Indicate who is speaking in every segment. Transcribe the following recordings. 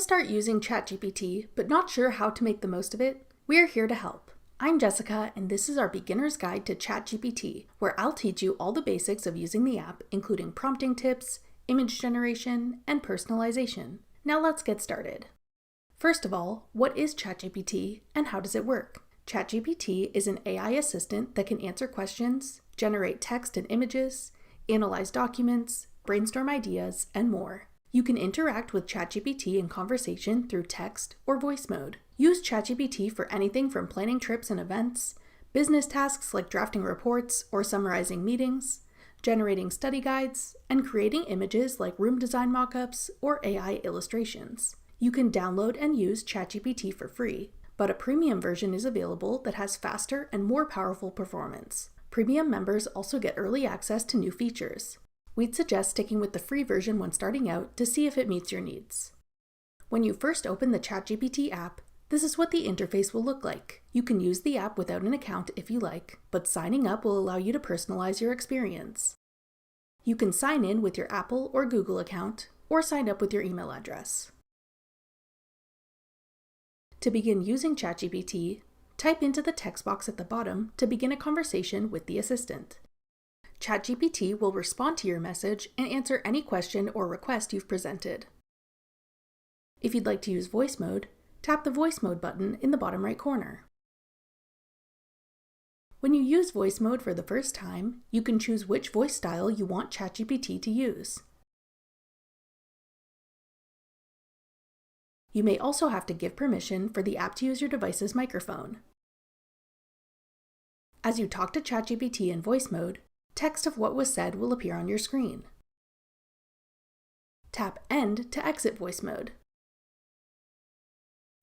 Speaker 1: to start using ChatGPT but not sure how to make the most of it? We're here to help. I'm Jessica, and this is our beginner's guide to ChatGPT, where I'll teach you all the basics of using the app, including prompting tips, image generation, and personalization. Now let's get started. First of all, what is ChatGPT and how does it work? ChatGPT is an AI assistant that can answer questions, generate text and images, analyze documents, brainstorm ideas, and more. You can interact with ChatGPT in conversation through text or voice mode. Use ChatGPT for anything from planning trips and events, business tasks like drafting reports or summarizing meetings, generating study guides, and creating images like room design mockups or AI illustrations. You can download and use ChatGPT for free, but a premium version is available that has faster and more powerful performance. Premium members also get early access to new features. We'd suggest sticking with the free version when starting out to see if it meets your needs. When you first open the ChatGPT app, this is what the interface will look like. You can use the app without an account if you like, but signing up will allow you to personalize your experience. You can sign in with your Apple or Google account, or sign up with your email address. To begin using ChatGPT, type into the text box at the bottom to begin a conversation with the assistant. ChatGPT will respond to your message and answer any question or request you've presented. If you'd like to use voice mode, tap the voice mode button in the bottom right corner. When you use voice mode for the first time, you can choose which voice style you want ChatGPT to use. You may also have to give permission for the app to use your device's microphone. As you talk to ChatGPT in voice mode, text of what was said will appear on your screen. Tap End to exit voice mode.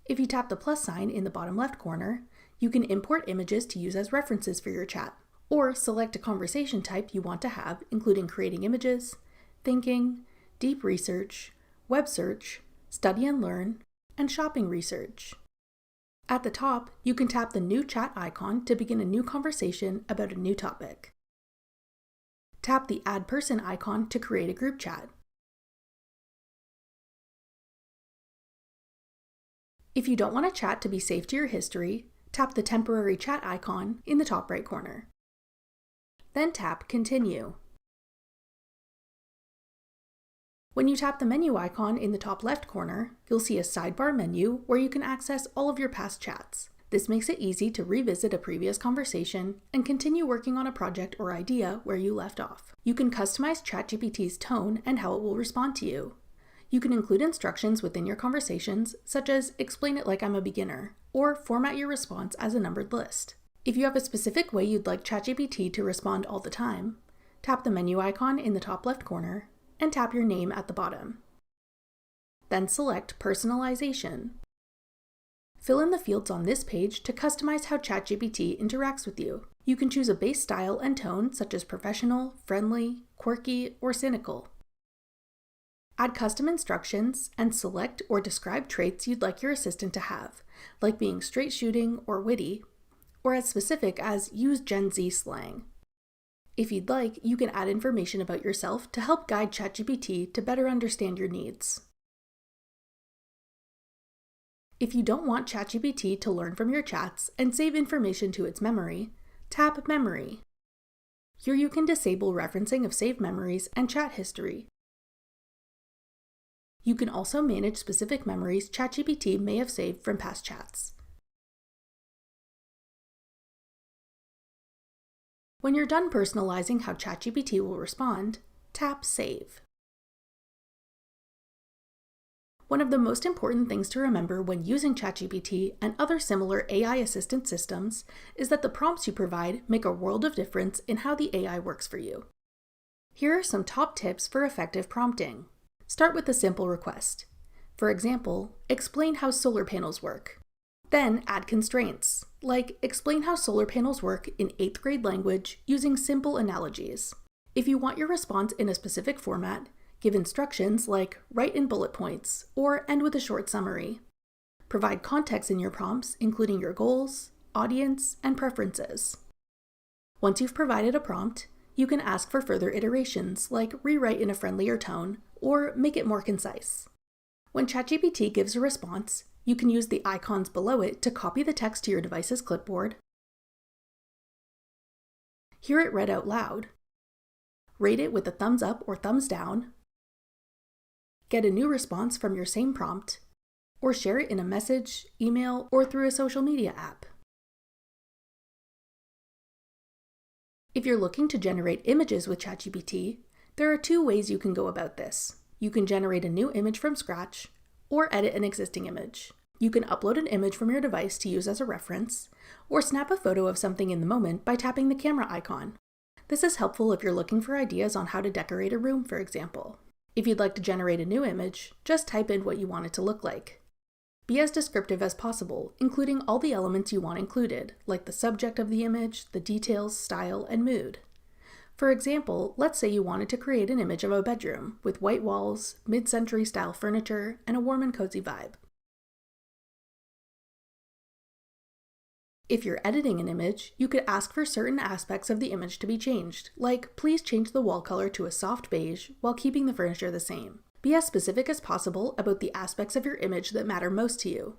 Speaker 1: If you tap the plus sign in the bottom left corner, you can import images to use as references for your chat, or select a conversation type you want to have, including creating images, thinking, deep research, web search, study and learn, and shopping research. At the top, you can tap the new chat icon to begin a new conversation about a new topic. Tap the Add Person icon to create a group chat. If you don't want a chat to be saved to your history, tap the temporary chat icon in the top right corner. Then tap Continue. When you tap the menu icon in the top left corner, you'll see a sidebar menu where you can access all of your past chats. This makes it easy to revisit a previous conversation and continue working on a project or idea where you left off. You can customize ChatGPT's tone and how it will respond to you. You can include instructions within your conversations, such as explain it like I'm a beginner, or format your response as a numbered list. If you have a specific way you'd like ChatGPT to respond all the time, tap the menu icon in the top left corner and tap your name at the bottom. Then select Personalization. Fill in the fields on this page to customize how ChatGPT interacts with you. You can choose a base style and tone such as professional, friendly, quirky, or cynical. Add custom instructions and select or describe traits you'd like your assistant to have, like being straight shooting or witty, or as specific as use Gen Z slang. If you'd like, you can add information about yourself to help guide ChatGPT to better understand your needs. If you don't want ChatGPT to learn from your chats and save information to its memory, tap Memory. Here you can disable referencing of saved memories and chat history. You can also manage specific memories ChatGPT may have saved from past chats. When you're done personalizing how ChatGPT will respond, tap Save. One of the most important things to remember when using ChatGPT and other similar AI assistant systems is that the prompts you provide make a world of difference in how the AI works for you. Here are some top tips for effective prompting. Start with a simple request. For example, explain how solar panels work. Then add constraints, like explain how solar panels work in 8th grade language using simple analogies. If you want your response in a specific format, give instructions like write in bullet points or end with a short summary. Provide context in your prompts, including your goals, audience, and preferences. Once you've provided a prompt, you can ask for further iterations like rewrite in a friendlier tone or make it more concise. When ChatGPT gives a response, you can use the icons below it to copy the text to your device's clipboard, hear it read out loud, rate it with a thumbs up or thumbs down, get a new response from your same prompt, or share it in a message, email, or through a social media app. If you're looking to generate images with ChatGPT, there are two ways you can go about this. You can generate a new image from scratch, or edit an existing image. You can upload an image from your device to use as a reference, or snap a photo of something in the moment by tapping the camera icon. This is helpful if you're looking for ideas on how to decorate a room, for example. If you'd like to generate a new image, just type in what you want it to look like. Be as descriptive as possible, including all the elements you want included, like the subject of the image, the details, style, and mood. For example, let's say you wanted to create an image of a bedroom with white walls, mid-century style furniture, and a warm and cozy vibe. If you're editing an image, you could ask for certain aspects of the image to be changed, like please change the wall color to a soft beige while keeping the furniture the same. Be as specific as possible about the aspects of your image that matter most to you.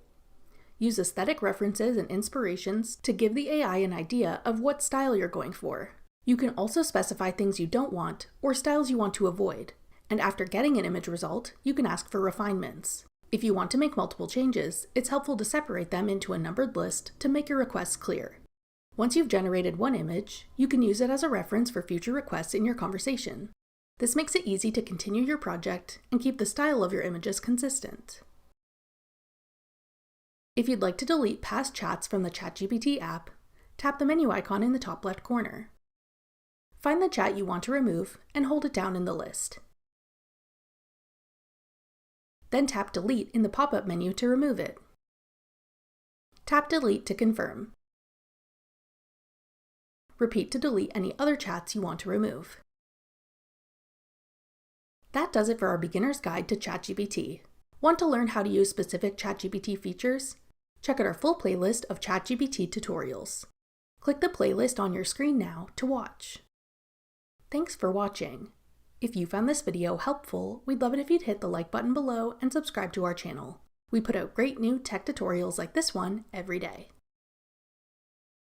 Speaker 1: Use aesthetic references and inspirations to give the AI an idea of what style you're going for. You can also specify things you don't want or styles you want to avoid, and after getting an image result, you can ask for refinements. If you want to make multiple changes, it's helpful to separate them into a numbered list to make your requests clear. Once you've generated one image, you can use it as a reference for future requests in your conversation. This makes it easy to continue your project and keep the style of your images consistent. If you'd like to delete past chats from the ChatGPT app, tap the menu icon in the top left corner. Find the chat you want to remove and hold it down in the list. Then tap Delete in the pop-up menu to remove it. Tap Delete to confirm. Repeat to delete any other chats you want to remove. That does it for our beginner's guide to ChatGPT. Want to learn how to use specific ChatGPT features? Check out our full playlist of ChatGPT tutorials. Click the playlist on your screen now to watch. Thanks for watching. If you found this video helpful, we'd love it if you'd hit the like button below and subscribe to our channel. We put out great new tech tutorials like this one every day.